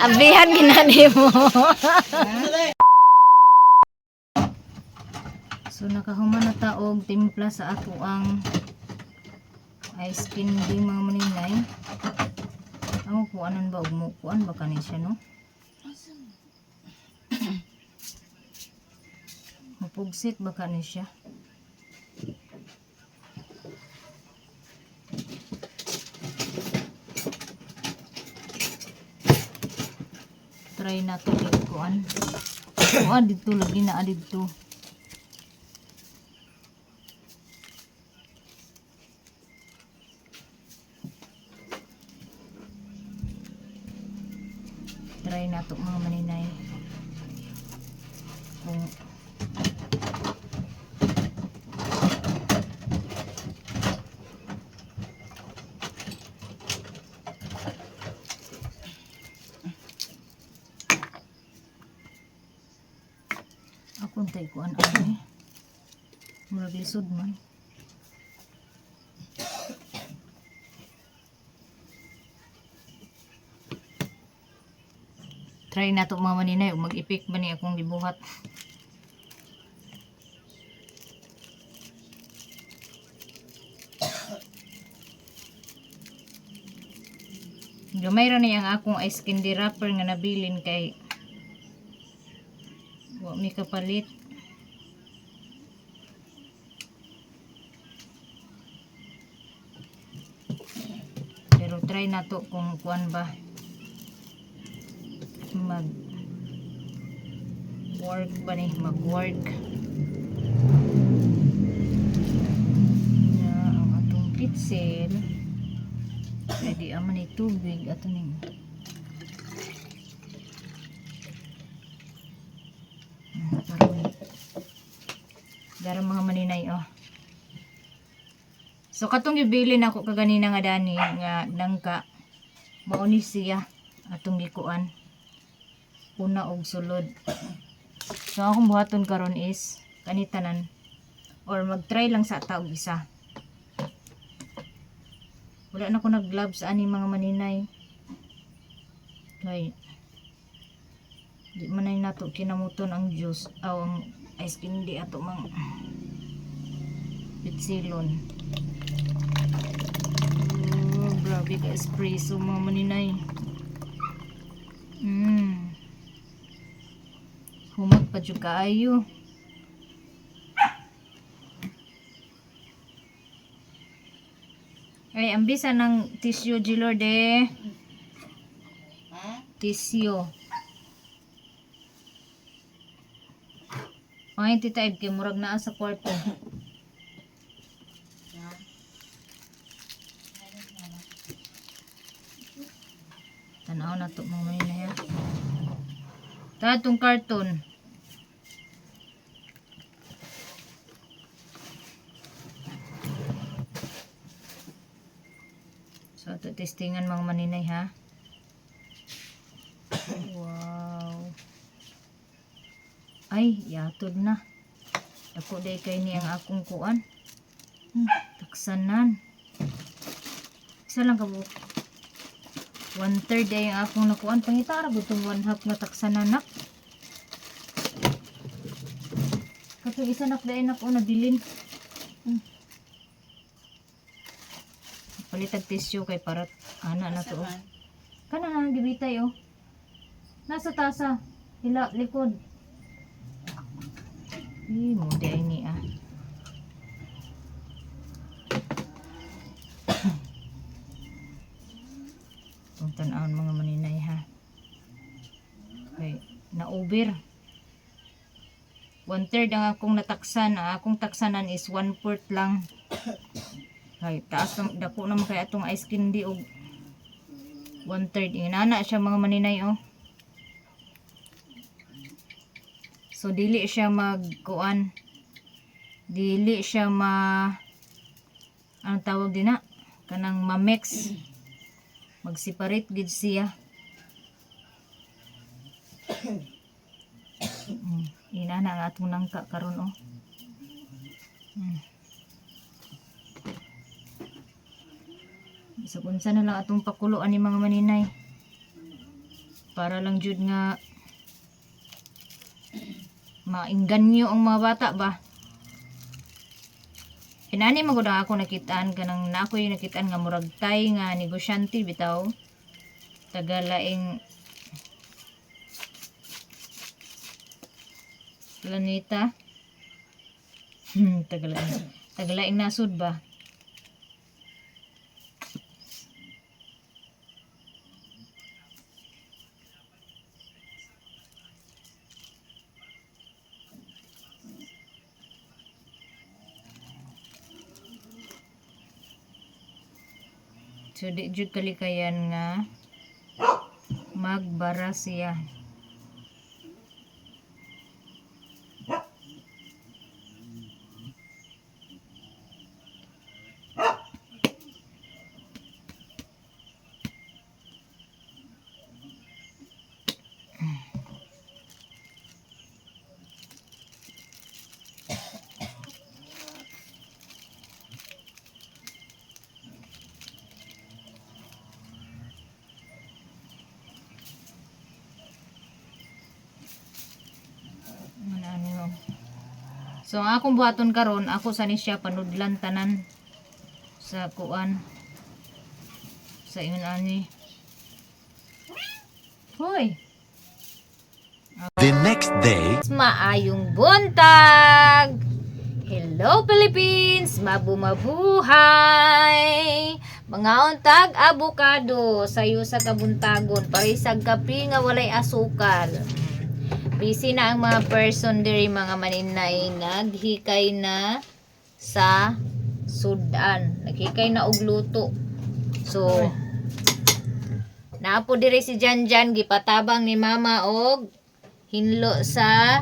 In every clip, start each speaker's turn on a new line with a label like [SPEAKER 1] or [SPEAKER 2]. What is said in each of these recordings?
[SPEAKER 1] Abihan ginani mo. So nakahuman na taog timpla sa ato ang ice candy mga maninay. Ang kuanan ba ug kuan ba kani siya no? Mapugsit ba kani siya? Try na to kuan. Kuan dito lagi na dito. Try na to mga maninay. Kung ako tay kuan ani. Murag lisod man. Try na to mga maninay ug mag-ipik ba ni akong gibuhat. Gamay ra ni ang akong ice candy wrapper nga nabilin kay wa mi kapalit. Pero try na to kung kuan ba mag work ba ni mag-work na ang atong pitsil ready aman ni tubig ato ning para mga maninay oh. So katong gibilin ako kaganina nga dani nga nangka mao ni siya atong gikuan una og sulod. So akong buhaton karon is kanitanan or mag-try lang sa taog isa. Wala na ko nag-gloves ani mga maninay. Kay di man ay nato kinamuton ang juice aw ang ice candy ato mang pitsilon. Oh, grabe ka espresso mga maninay. Humot pa jud kaayo. Ay, ambisa ng tissue Gilor de. Tissue. Ay, tita Ib, kay murag naa sa kwarto. Tanaw na to mga maninay ha. Tatong karton. So, ito testingan mga maninay ha. Wow. Ay, yatod na. Ako day kay ni ang akong kuan. Taksanan. Isa lang ka bu. 1/3 ay ang akong nakuan. Pangitara ba itong 1/2 na taksanan nak? Katong isa nak dahil nak o nabilin. Palitag tissue kay parat ana na to. Kana na gibitay oh. Nasa tasa, hila likod. Mo day ni ah. Kung tan-aon mga maninay ha. Okay, na-over. 1/3 ang akong nataksan. Ang akong taksanan is 1/4 lang. Ay, taas dako naman kaya itong ice candy og 1/3. Inana siya mga maninay oh. So dili siya magkuan. Dili siya ang tawag din na kanang ma-mix. Mag-separate gid siya. Inana ang atong nangka karon oh. So unsa na lang atong pakuluan ni mga maninay. Para lang jud nga maingganyo ang mga bata ba. Inani magud ako nakitaan kanang na ako yung nakitaan nga murag tay nga negosyante bitaw. Tagalaing planeta. Tagalaing nasud ba. So di jud kalikayan nga magbara siya. So ang akong buhaton karon, ako sa ni siya panudlan tanan sa kuan sa ingon ani. Hoy.
[SPEAKER 2] The next day,
[SPEAKER 1] Maayong buntag. Hello Philippines, mabuhay. Mga untag avocado sayo sa kabuntagon, parisag kape nga walay asukal. Busy na ang mga person diri mga maninay, naghikay na sa sudan, naghikay na og luto. So naapo diri si Janjan, gipatabang ni mama og hinlo sa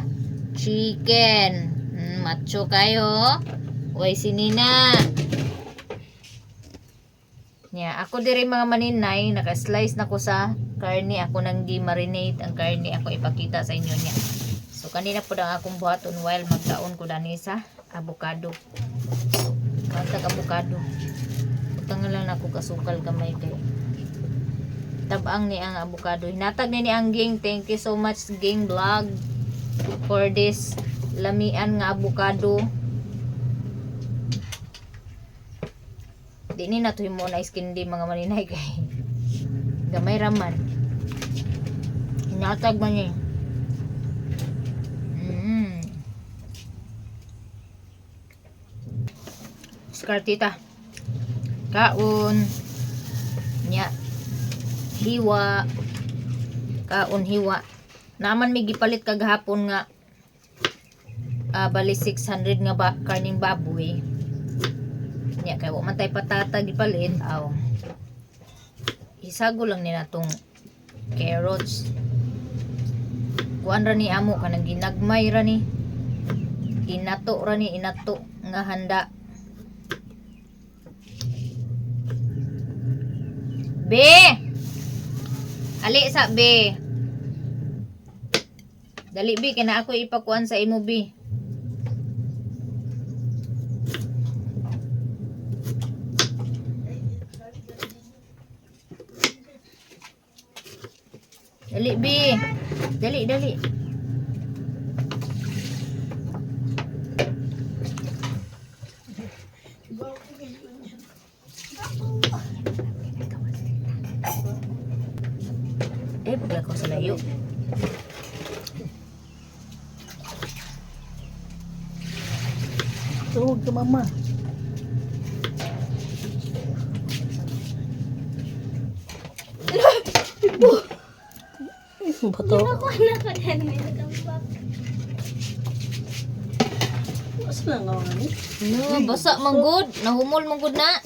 [SPEAKER 1] chicken. Macho kayo. Uy sinina. Nya ako diri mga maninay, naka-slice na ko sa karne. Ako nang gi-marinate ang karne, ako ipakita sa inyo niya. So kanina po ang akong buhaton while magdaon ko dani sa avocado. Kantag avocado. Utang lang ako kasukal kamay kay tabang ni ang avocado. Hinatag ni ang Ging. Thank you so much Ging Vlog for this lamian nga avocado. Di ni natuhin mo na skin di mga maninay kay gamay raman. Hinatag man niya. Skartita. Kaon. Nya. Hiwa. Kaon hiwa. Naman may gipalit kagahapon nga bali 600 nga ba karning baboy. Nya kay wa man tay patata gipalit aw. Isago lang ni natong carrots. Kuan ra ni amo kanang ginagmay ra ni. Inato ra ni inato nga handa. Be. Ali sa be. Dali bi kana ako ipakuan sa imo bi. Dali bi. Dali. Pagla ko sa layo.
[SPEAKER 3] Tuwag ka mama. Bato. Mas lang ako ni.
[SPEAKER 1] Basa manggod, nahumol manggod na.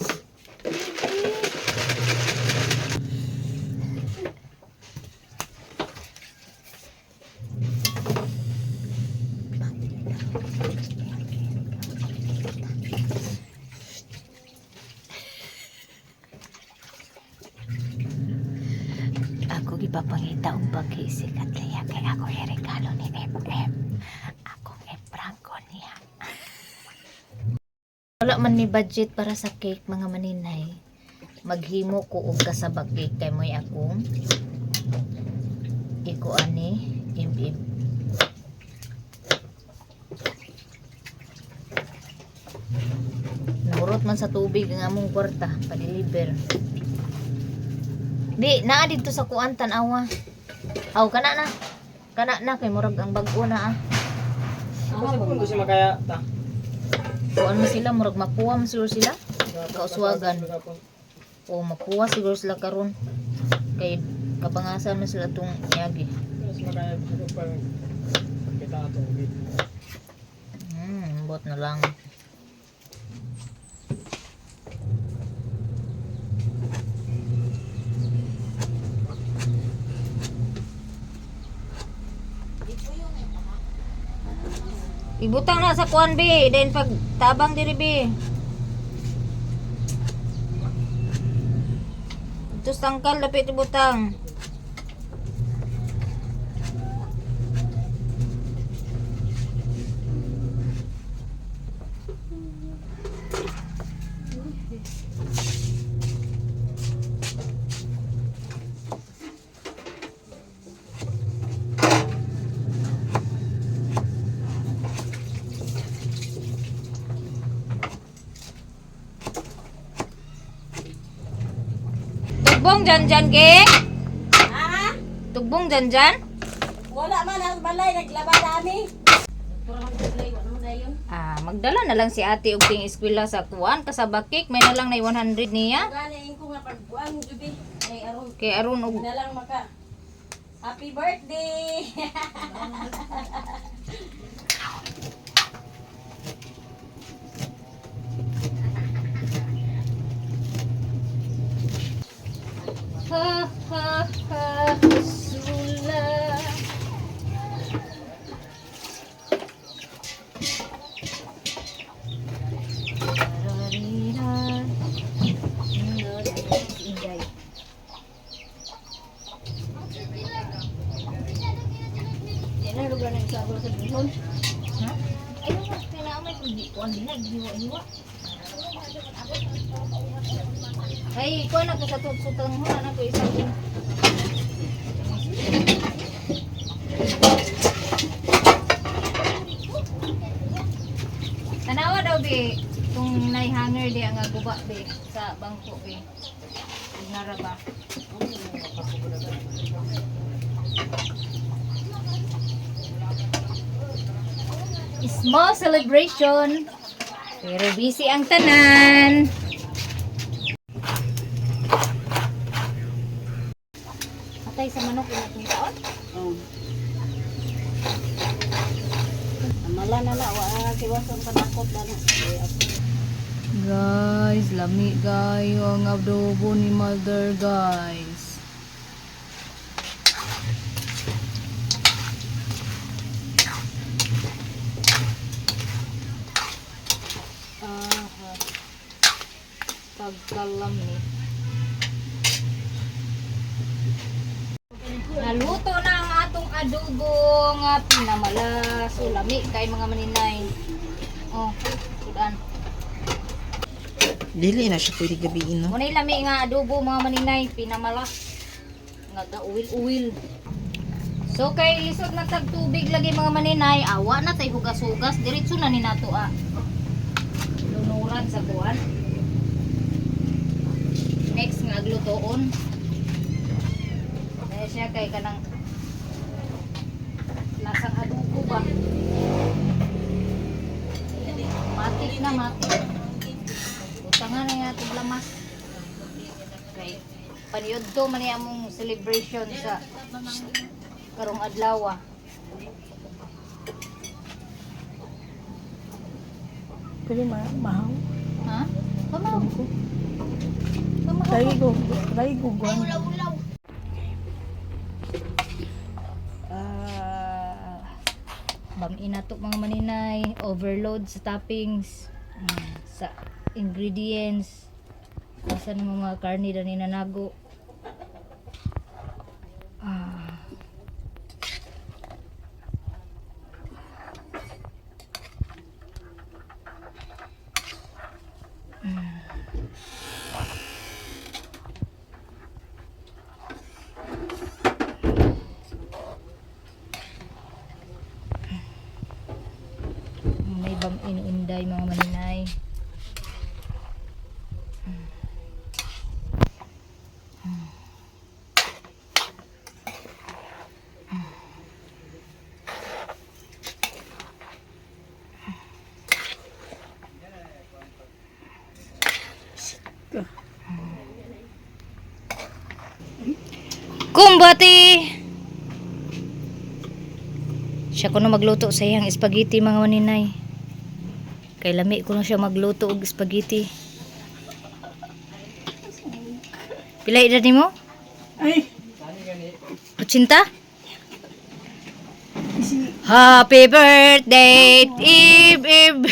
[SPEAKER 1] Ako gipapangita og pagkisikat kaya kay ako regalo ni FM. Ako e-prank niya. Wala man mi budget para sa cake mga maninay. Maghimo ko og kasabag cake kay moy akong gikuan ni Im. Nahurot man sa tubig ang among kwarta pa-deliver. Di naa dito sa kuan tan-awa. Aw kana na. Kana na kay murag ang bag-o na ah.
[SPEAKER 3] Kasi kung gusto makaya ta.
[SPEAKER 1] Kuan mo sila murag mapuwa man siguro sila. Kauswagan. O mapuwa siguro sila karon. Kay kabangasan man sila tong yagi.
[SPEAKER 3] Mas makaya ko pa kita ato.
[SPEAKER 1] Bot na lang. Ibutang na sa kuan be, then pag tabang diri be. Ito tangkal dapat ibutang. Tugbong dyan ke?
[SPEAKER 4] Ha?
[SPEAKER 1] Tugbong dyan?
[SPEAKER 4] Wala man ang balay, naglaba dami. Pura man balay, wala man dayon.
[SPEAKER 1] Magdala na lang si ate og ting eskwela sa kuan kasabakik may na lang na 100 niya.
[SPEAKER 4] Gani ko nga pagbuang jubi. Ay aron
[SPEAKER 1] Kay aron og
[SPEAKER 4] na lang maka. Happy birthday.
[SPEAKER 1] ha ha ha sula. Inday.
[SPEAKER 4] Yan ang lugar ng isa sa Bihon.
[SPEAKER 1] Ha? Ayun mas kailangan hindi ko hindi na giwa-iwa. Ay, ko na ko sa tutsutang mo na ko isa din. Tanawa daw be, kung nai-hanger di ang guba be sa bangko be. Ignara ba? Small celebration. Pero busy ang tanan. Atay sa manok ilang taon?
[SPEAKER 4] Oh. Amala na na wa kiwason panakot ba na.
[SPEAKER 1] Guys, lami kayo ang adobo ni mother guys. Pagkalam ni. Naluto na ang atong adobo nga pinamala. So lami kay mga maninay. Oh, sudan.
[SPEAKER 3] Dili na siya pwede gabiin, no?
[SPEAKER 1] Muna'y lami nga adobo mga maninay, pinamala. Nga ga-uwil-uwil. So kay lisod na tag tubig lagi mga maninay, awa na tay hugas-hugas, diretso na ni nato lunuran sa kuwan. Next nga aglutoon. Dahil siya kay kanang lasang adobo ba? Matik na matik. Utangan na nga itong lamas. Okay. Paniod to man among celebration sa karong adlaw.
[SPEAKER 3] Pwede mahaw.
[SPEAKER 1] Ha? Kamaw.
[SPEAKER 3] Lagi ko guwan.
[SPEAKER 1] Ulaw-ulaw. Bam-ina to mga maninay, overload sa toppings, sa ingredients. Asa na mga karni na ninanago. gulay mga maninay. Kumbati! Siya ko na magluto sa iyang spaghetti mga maninay. Kay lami ko na siya magluto og spaghetti. Pila edad nimo?
[SPEAKER 3] Ay!
[SPEAKER 1] 80? Happy birthday, Eve, Eve.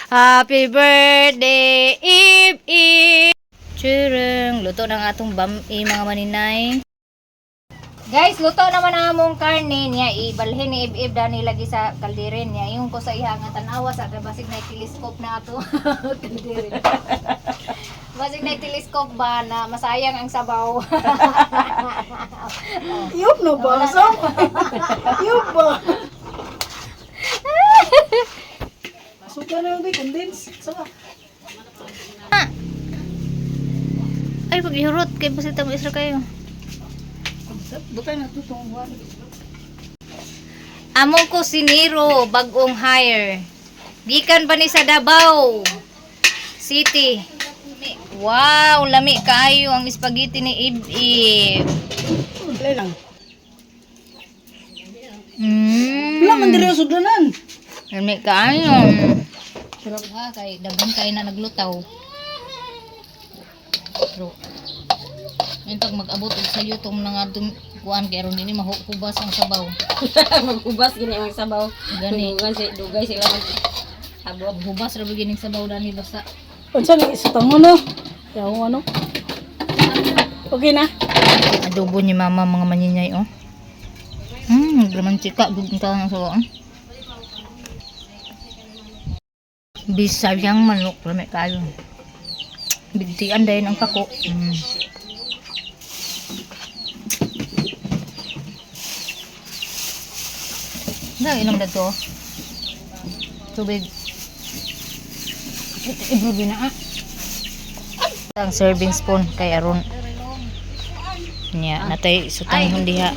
[SPEAKER 1] Happy birthday, Eve, Eve. Chureng, luto ng atong bami mga maninay. Guys, luto naman ang among karne niya. Ibalhin ni Eve, Eve dani lagi sa kaldirin niya. Yung ko sa iya nga tanawa sa basig na telescope na ato. Kaldirin. Basig na telescope ba na masayang ang sabaw.
[SPEAKER 4] Yup na ba? So? Yup ba? Suka na yung condense. Saka.
[SPEAKER 1] Ay, pag-ihurot kay pasita mo isra kayo.
[SPEAKER 4] Butay na ito itong buwan.
[SPEAKER 1] Among ko siniro, bagong hire. Gikan pa ni sa Davao City. Wow, lami kaayo ang spaghetti ni Eve Eve.
[SPEAKER 4] Wala lang.
[SPEAKER 1] Mm.
[SPEAKER 4] Wala man diri sa sudanan.
[SPEAKER 1] Lami kaayo. Ha, kay dagan kay na naglutaw. Pero ayun pag mag-abot og sayo tong nga kuan kay aron ini mahubas ang sabaw.
[SPEAKER 4] Maghubas gini ang sabaw.
[SPEAKER 1] Gani.
[SPEAKER 4] Dugay sila mag
[SPEAKER 1] Abot hubas ra gining sabaw dani basta.
[SPEAKER 4] Unsa ni isa tango no? Yaw ano? Okay na.
[SPEAKER 1] Adobo ni mama mga manyinyay oh. Romantika gud ka nga sabaw. Bisayang manok lami kayo. Bigtian dayon ang pako. Inom na to. Tubig. Ibrubi na ang serving spoon kay aron. Nya natay sutang hundiha.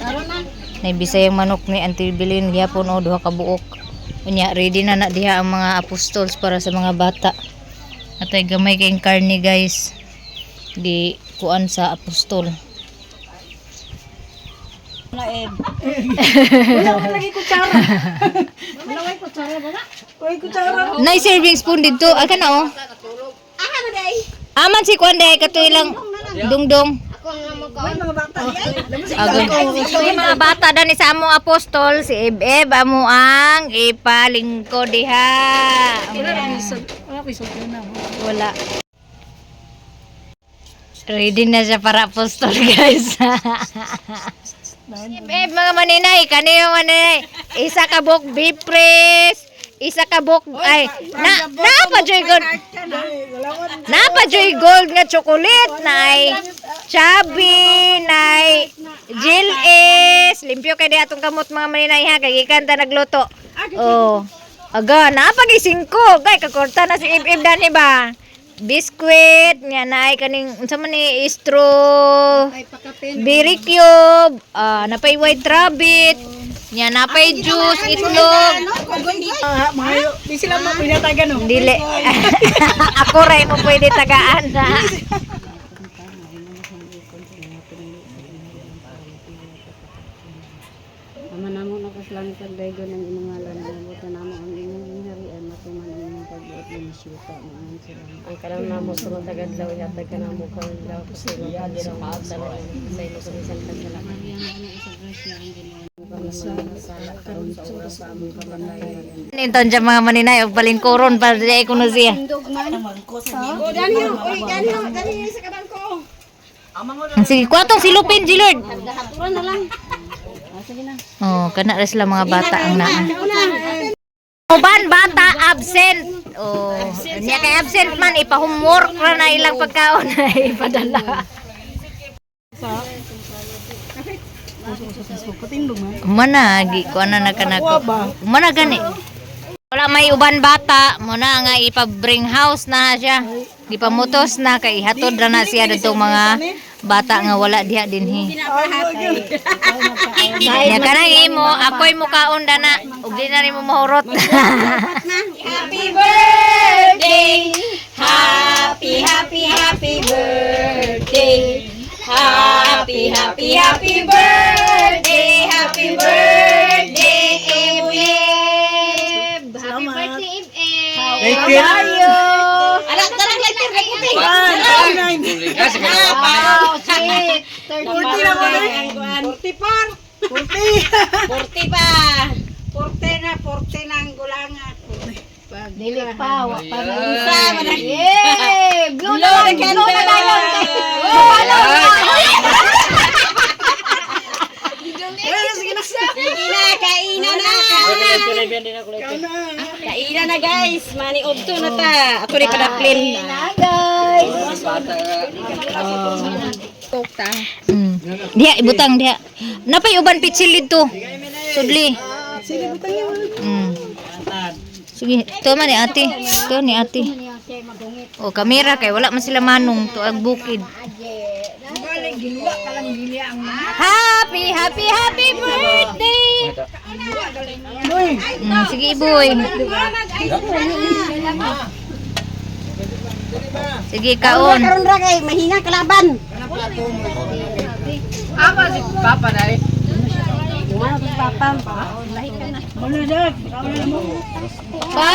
[SPEAKER 1] Nay bisayang manok ni Auntie Bilin gyapon o duha ka buok. Unya ready na diha ang mga apostols para sa mga bata. Natay gamay kayong karne guys. Di kuan sa apostol.
[SPEAKER 4] Wala man lagi kutsara. Wala may kutsara ba na? May kutsara.
[SPEAKER 1] Nay serving spoon dito. Aka na oh.
[SPEAKER 4] Aha na day.
[SPEAKER 1] Aman si kuan day katuy lang dungdong.
[SPEAKER 4] May mga bata diay.
[SPEAKER 1] Agon. So yung mga bata dani sa among apostol si Eve amo ang ipalingkod diha.
[SPEAKER 4] Wala ko isog na.
[SPEAKER 1] Wala. Ready na siya para apostol guys. Mga maninay, kanino maninay? Isa ka buok beef press, isa ka buok ay napa joy gold nga chocolate nay chubby nay Jill is limpyo kay di atong kamot mga maninay ha kay gikan ta nagluto. Oh. Aga napa gi 5 kay kakorta na si Ib dani ba? Biskuit nga naay kaning unsa man ni straw berry cube napay white rabbit nya napay juice itlog
[SPEAKER 4] Mayo, di sila mapinatagan no.
[SPEAKER 1] dili ako ray mo pwede tagaan ha.
[SPEAKER 5] Ama namo nakaslangit ang daygon ng imong ngalan nabutan namo ang imong ingharian matuman ang imong pagbuot ng syuta mga sila. Ang kanang namo sunod agad law yatag kanamo kang law kusino ka di na maabtan sa imo kumisan ka sala. Maria na ano isa grasya ang Ginoo. Sala karon sa oras sa among kabangayan.
[SPEAKER 1] Ninton siya mga maninay og palingkuron para di ko na siya.
[SPEAKER 4] O dani sa kabangko.
[SPEAKER 1] Sige, kwatong silupin, Gilard.
[SPEAKER 4] Haturan na lang.
[SPEAKER 1] Oh, kana ra sila mga bata ang naa. Uban bata absent. Oh, niya kay absent man ipa-homework ra na ilang pagkaon na ipadala.
[SPEAKER 4] Katindog man.
[SPEAKER 1] Mana gi ko ana na kanako. Mana gani? Wala wala may uban bata mo na nga ipa-bring house na siya. Gipamutos na kay hatod ra na siya dadtong mga bata nga wala diha dinhi. Ya kanang imo, ako'y mukaon dana ug di na nimo mahurot.
[SPEAKER 4] Happy birthday! Happy, happy, happy birthday! Happy, happy, happy birthday! Happy birthday, Ib! Happy birthday, Ib!
[SPEAKER 3] Thank you.
[SPEAKER 4] Anak, tarang letter na puti!
[SPEAKER 3] Kasi
[SPEAKER 4] Wow, shit! 40 na mo na! 40 pa!
[SPEAKER 6] 40 na ang gulanga.
[SPEAKER 5] Dili pa, wa pa na
[SPEAKER 4] Isa, manang...
[SPEAKER 5] Yay! Blue
[SPEAKER 4] Blow the candle! Kainan na! Kainan na guys! Mani udto na ta! Ako rin padaplin.
[SPEAKER 5] guys.
[SPEAKER 1] Diha ibutang diha. Napay uban pitsil dito. Sudli.
[SPEAKER 6] Sige, butang niyo.
[SPEAKER 1] Sige, to man ni ate. To ni ate. O kamera kay wala man sila manong to ag bukid. Happy, happy, happy birthday! Sige, boy. Sige, kaon.
[SPEAKER 4] Karon ra kay mahina kalaban.
[SPEAKER 3] Papa na eh.
[SPEAKER 1] Pa!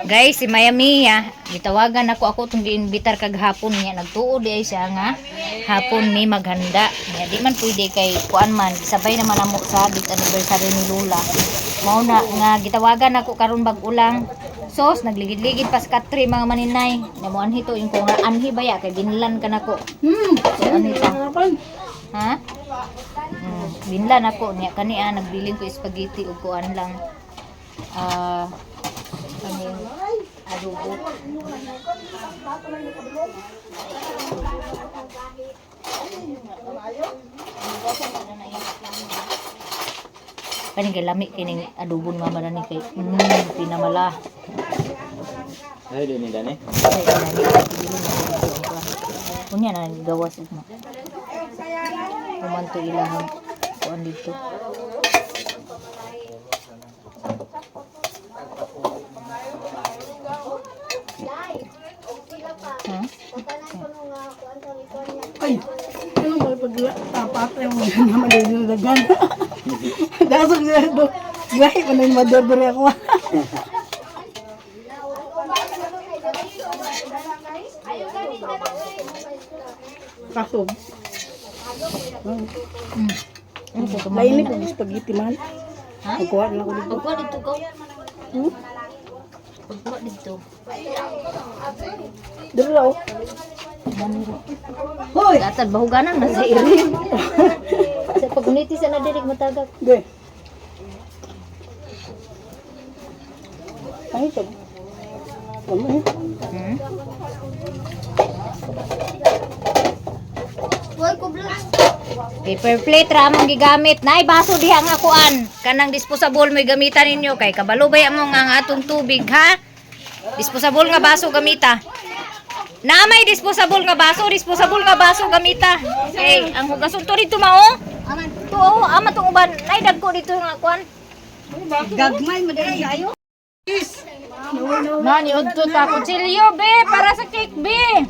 [SPEAKER 1] Guys, si Miami ha, gitawagan ako tong giimbitar kag hapon niya nagtuo di ay siya nga hapon ni maghanda. Niya di man pwede kay kuan man sabay naman amo sa bit anniversary ni Lola. Mao na nga gitawagan ako karon bag-ulang. Sos nagligid-ligid pas katri mga maninay. Namuan hito yung kung anhi baya kay binlan ka nako. So, anhi ta? Ha? Binlan ako niya kaniya nagbiling ko spaghetti ug kuan lang. Ano yun? Adobo. Kani kay lami kining adobo nga manani kay pinamala.
[SPEAKER 3] Ay, din ni Dani.
[SPEAKER 1] Kunya na gawas mo. Kumanto ilang kuan dito. Ha?
[SPEAKER 6] Ay, ano ba pag-tapat yung naman din yung dagan. Dasog siya ito. Gahi pa na yung madodore ako. Kasob.
[SPEAKER 1] Ano sa
[SPEAKER 6] Lain ni pag spaghetti man.
[SPEAKER 1] Ha?
[SPEAKER 6] Pagkuha na ako dito.
[SPEAKER 1] Pagkuha dito ko. Pagkuha dito.
[SPEAKER 6] Dito raw.
[SPEAKER 1] Hoy! Datad bahuganan na sa iri. Sa paguniti sa nadirig matagak.
[SPEAKER 6] Ge. Ay, ito. Ano
[SPEAKER 1] Paper plate ra among gigamit. Nay baso diha nga kuan. Kanang disposable mo gamitan ninyo kay kabalo bay amo nga ang atong tubig ha. Disposable nga baso gamita. Na may disposable nga baso gamita. Eh ang hugason to dito mao. To ama tong uban. Nay dagko dito nga kuan.
[SPEAKER 6] Gagmay mo dito ayo.
[SPEAKER 1] Nani udto ta kutsilyo be para sa cake be.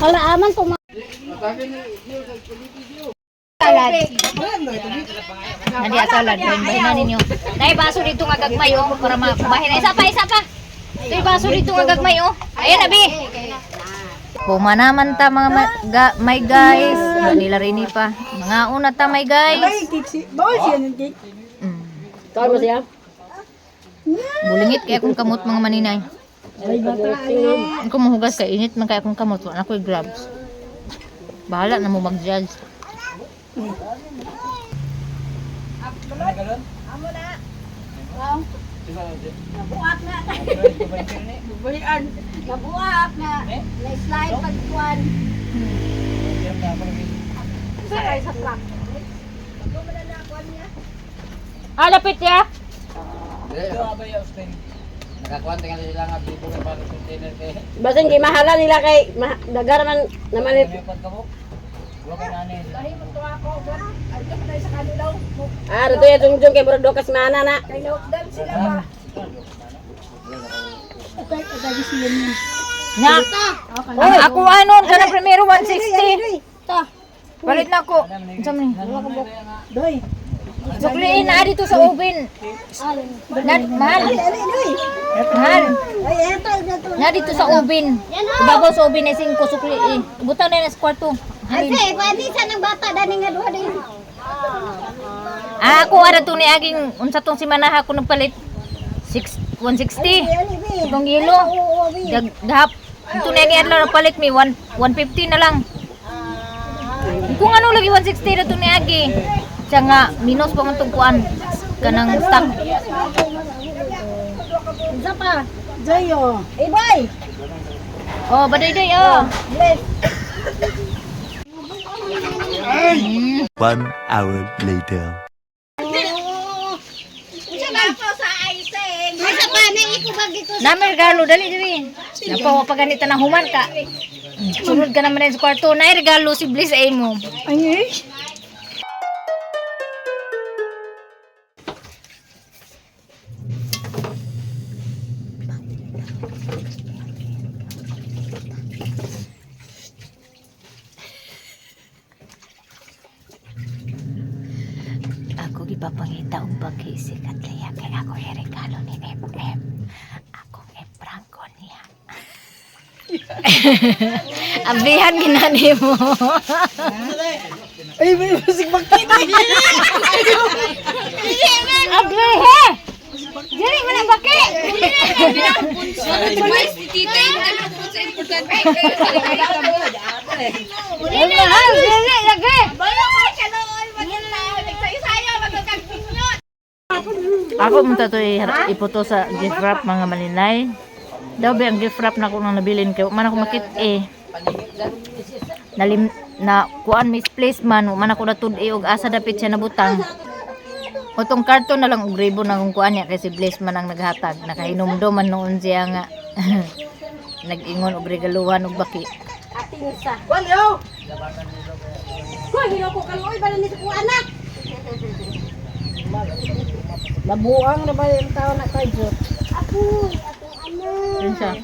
[SPEAKER 5] Hala aman to
[SPEAKER 1] Salad. Nadi salad bahin na ninyo. Nay baso dito nga gagmay oh para mabahin. Isa pa. Tay baso dito nga gagmay oh. Ayan na be. Pumanaman ta mga may guys. Nila rini pa. Mga una ta may guys.
[SPEAKER 6] Ay, cake. Bawal siya ng cake.
[SPEAKER 5] Kaon mo siya?
[SPEAKER 1] Bulingit kaya akong kamot mga maninay.
[SPEAKER 6] Ay, bata.
[SPEAKER 1] Kung mahugas ka, init man kaya akong kamot. Wala ako'y grabs. Bahala na mo mag-judge.
[SPEAKER 4] Nabuak na. Nabuak na. Na-slide pagkuhan. Sakay sa truck.
[SPEAKER 1] Ah, lapit ya.
[SPEAKER 3] Nakakuha tingnan sila nga dito ng parang container kay.
[SPEAKER 5] Basta hindi mahala nila kay nagaraman naman
[SPEAKER 3] May pagkabok. Wa ka nani.
[SPEAKER 5] Rito ya jungjung kay Bro Dokas mana na.
[SPEAKER 1] Nya. Ang ako anon kana primero 160. Palit na ko. Unsa man ni?
[SPEAKER 6] Doy.
[SPEAKER 1] Sukliin na dito sa oven. Mahal. Mahal. Na dito sa oven. Ibabaw sa oven ay 5 sukli eh. Butang na sa kwarto. Halin.
[SPEAKER 4] Kasi, pwede sa ng bata dani nga duha din.
[SPEAKER 1] Ah, ako ara to ni aging unsa tong si manaha ko nagpalit 160. Itong yelo. Gahap. Ito na yung adlaw palit mi 150 na lang. Kung ano lagi 160 na to ni agi. Siya nga minus pa man tong kuan kanang stock.
[SPEAKER 4] Isa pa.
[SPEAKER 6] Jayo.
[SPEAKER 4] Ibay.
[SPEAKER 1] Oh, baday-day oh.
[SPEAKER 2] One hour later.
[SPEAKER 4] Isa na po sa icing. Isa pa na ikubag ito.
[SPEAKER 1] Nami regalo dali diri. Napawa pa ganita na human ka. Sunod ka naman sa kwarto na regalo si Bliss ay mo.
[SPEAKER 6] Ay.
[SPEAKER 1] Ako gipapangita og pagkisikat kaya kay ako yung regalo ni FM. Akong e-prank ko niya. Abihan ginani mo.
[SPEAKER 6] Ay, may musik magkita.
[SPEAKER 1] Abihe! Dili man ang baki! Dili lagi! Ako munta to iputo sa gift wrap mga malinay. Daw ba ang gift wrap na ko nang nabilin kay man ako makit nalim na kuan misplace man man ako natud og asa dapit siya nabutang. Otong karton na lang og ribbon na kung kuan niya kay si Blaze man ang naghatag nakahinumdom man noon siya nga nag-ingon og regaluhan og baki.
[SPEAKER 4] Ating isa.
[SPEAKER 6] Walo.
[SPEAKER 4] Kuha, hilo ko kaluoy ba ni sa kuha anak?
[SPEAKER 6] Nabuang na ba yung tao na kayo?
[SPEAKER 4] Ako, atong anak.
[SPEAKER 1] Yun siya.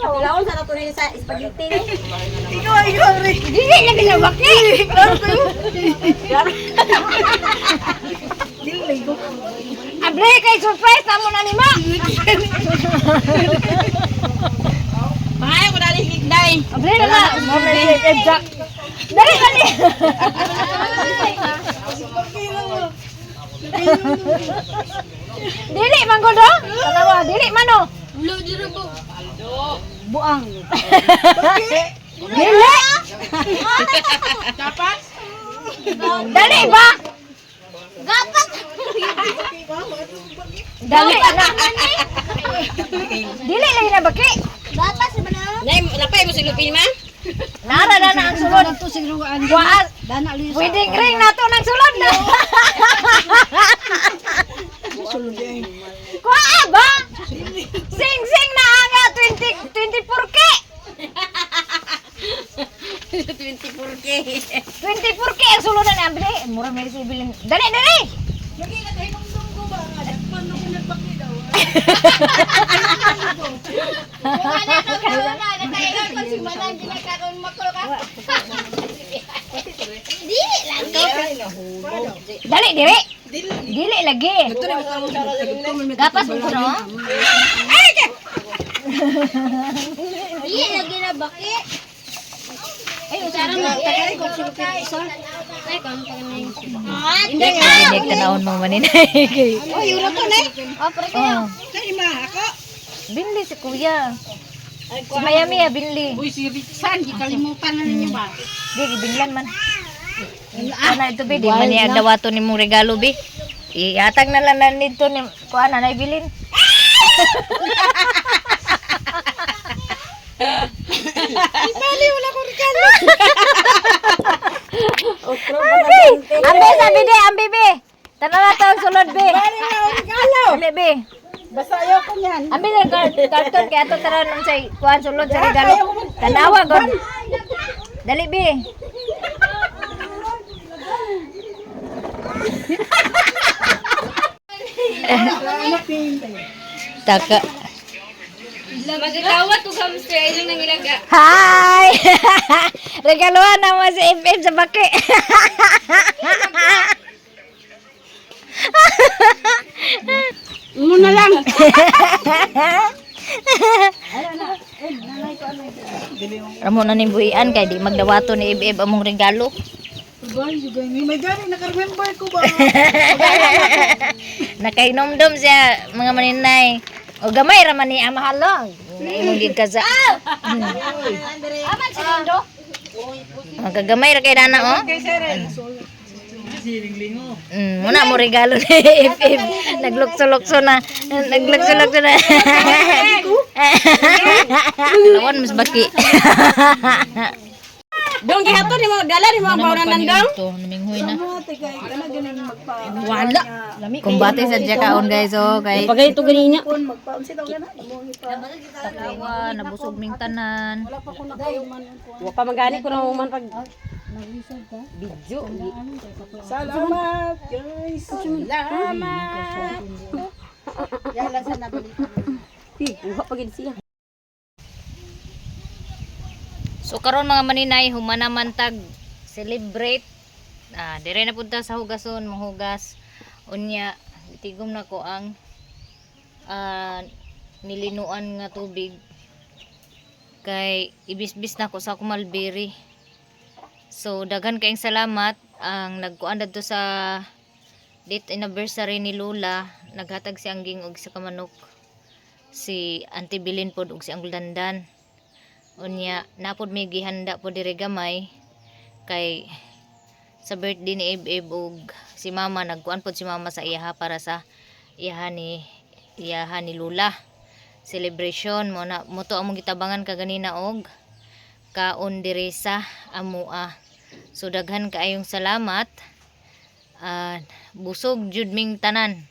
[SPEAKER 4] Laon sa nato ni sa spaghetti ni.
[SPEAKER 6] Ikaw, Rick.
[SPEAKER 1] Dili na binabaki.
[SPEAKER 6] Dili ko.
[SPEAKER 1] Abre kay surprise amo na nima.
[SPEAKER 4] Pahay ko dali higday.
[SPEAKER 1] Abre na na. Mo may Jack. Dali dali. Dili man ko do? Tanawa, dili man no.
[SPEAKER 6] Buang.
[SPEAKER 1] Dili.
[SPEAKER 4] Dapat?
[SPEAKER 1] Dali ba?
[SPEAKER 4] Dapat.
[SPEAKER 1] Dali na. Dili lagi na baki.
[SPEAKER 4] Dapat sa mana?
[SPEAKER 5] Nay, lapay mo silupin man.
[SPEAKER 1] Nara na ang sulod.
[SPEAKER 6] Ito sigruan.
[SPEAKER 1] Kuan.
[SPEAKER 6] Dana liyo.
[SPEAKER 1] Wedding ring nato ng sulod na.
[SPEAKER 6] Sulod ay.
[SPEAKER 1] Kuha ba? Sing-sing na nga 24K.
[SPEAKER 5] 24K.
[SPEAKER 1] 24K ang sulod na namin. Mura may sibilin. Dali, dali.
[SPEAKER 6] Lagi na tayo nung dunggo ba? Nagpano ko nagbaki daw.
[SPEAKER 1] Dali, dili. Dili lagi. Gapas mo no?
[SPEAKER 4] Dili lagi na baki.
[SPEAKER 1] Ay,
[SPEAKER 4] Sarang magtagay ko silupin isa. Ay, kamo pa kanay.
[SPEAKER 1] Dinig tanawon mo maninay.
[SPEAKER 4] Oh, yuro to na. Oh, pre kayo.
[SPEAKER 1] Oh.
[SPEAKER 6] Kani ma ako.
[SPEAKER 1] Binli si kuya. Si Miami ya binli.
[SPEAKER 6] Uy, si Richan, gikalimutan na ninyo ba?
[SPEAKER 1] Di, binlan man. Ano ito, bi? Di man niya dawato ni mong regalo, bi? Iatag na lang na nito ni kuan na bilin.
[SPEAKER 6] Bali, wala ko regalo.
[SPEAKER 1] Ambe sabi de, ambe be. Tanaw na to ang sulod be.
[SPEAKER 6] Bali, wala ko regalo.
[SPEAKER 1] Dili be.
[SPEAKER 6] Basta ayaw ko niyan.
[SPEAKER 1] Ambe na karton kaya to tara nun sa kuan sulod sa regalo. Tanawa god. Dali be. Taka.
[SPEAKER 7] Magkakawat ko kami sa ilong ng ilaga.
[SPEAKER 1] Hi! Regaluhan na mo si FM sa baki.
[SPEAKER 6] Muna lang.
[SPEAKER 1] Ramo na ni buhian kay di magdawato ni Ib among regalo.
[SPEAKER 6] Bye, jugay. May gani, naka-remember ko ba?
[SPEAKER 1] Nakainomdom siya mga maninay. O gamay ra man ni amahalo. Imong gigkaza.
[SPEAKER 7] Aman si Lindo.
[SPEAKER 1] Magagamay ra kay dana oh.
[SPEAKER 3] Siling-lingo.
[SPEAKER 1] Muna mo regalo ni FM. Naglukso-lukso na. Naglukso-lukso na. Lawan mas baki.
[SPEAKER 4] Dong gihapon ni mo dala ni mo bawna nandang.
[SPEAKER 1] Ito, naminghoy na.
[SPEAKER 6] Ate, kay, ano ganun magpa...
[SPEAKER 1] Wala. Kumbate sa dya kaon guys oh. Kay
[SPEAKER 4] Pagay ito ganina.
[SPEAKER 6] Magpa-unsi daw gana. Imuhi pa.
[SPEAKER 1] tawa, nabusog ming tanan.
[SPEAKER 6] Wala pa ko nakayuman.
[SPEAKER 4] Wa pa magani ko na man pag video.
[SPEAKER 6] Salamat, guys. Salamat. Yala sa nabalita.
[SPEAKER 4] Wa pa gid siya.
[SPEAKER 1] So karon mga maninay humanaman tag celebrate. Dire na punta sa hugason, mahugas. Unya tigom na ko ang nilinuan nga tubig. Kay ibisbis na ko sa kumalberi. So daghan kayong salamat ang nagkuan dadto sa date anniversary ni Lola. Naghatag si Angging og sa kamanok. Si Auntie Bilin pod og si Uncle Dandan. Unya napod may gihanda po dire gamay kay sa birthday ni Ib og si mama nagkuan pod si mama sa iyaha para sa iyaha ni Lula celebration mo na mo to among gitabangan kaganina og kaon dire sa amua. So daghan kaayong salamat. Busog jud ming tanan.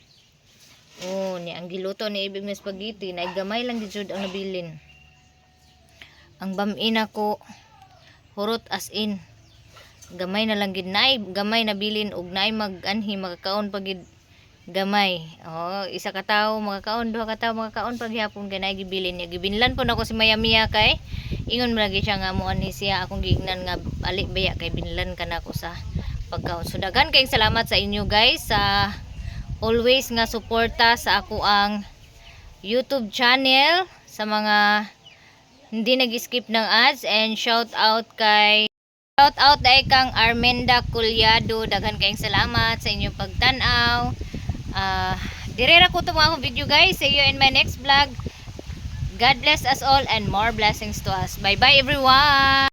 [SPEAKER 1] Ni ang giluto ni Ib nga spaghetti na gamay lang jud ang nabilin. Ang bamin ako hurot as in gamay na lang gid naay gamay na bilin og naay mag-anhi makakaon pagid gamay. Isa ka tawo makakaon, duha ka tawo makakaon paghapon kay naay gibilin niya. Gibinlan po nako si Maya Mia kay ingon man lagi siya nga mo ani siya akong gignan nga ali baya kay binlan ka nako sa pagkaon. So daghan kay salamat sa inyo guys sa always nga suporta sa ako ang YouTube channel, sa mga hindi nag-skip ng ads, and shout out dai kang Armenda Culyado. Daghan kayong salamat sa inyong pagtanaw. Dire ra ko to mga video guys. See you in my next vlog. God bless us all and more blessings to us. Bye bye everyone.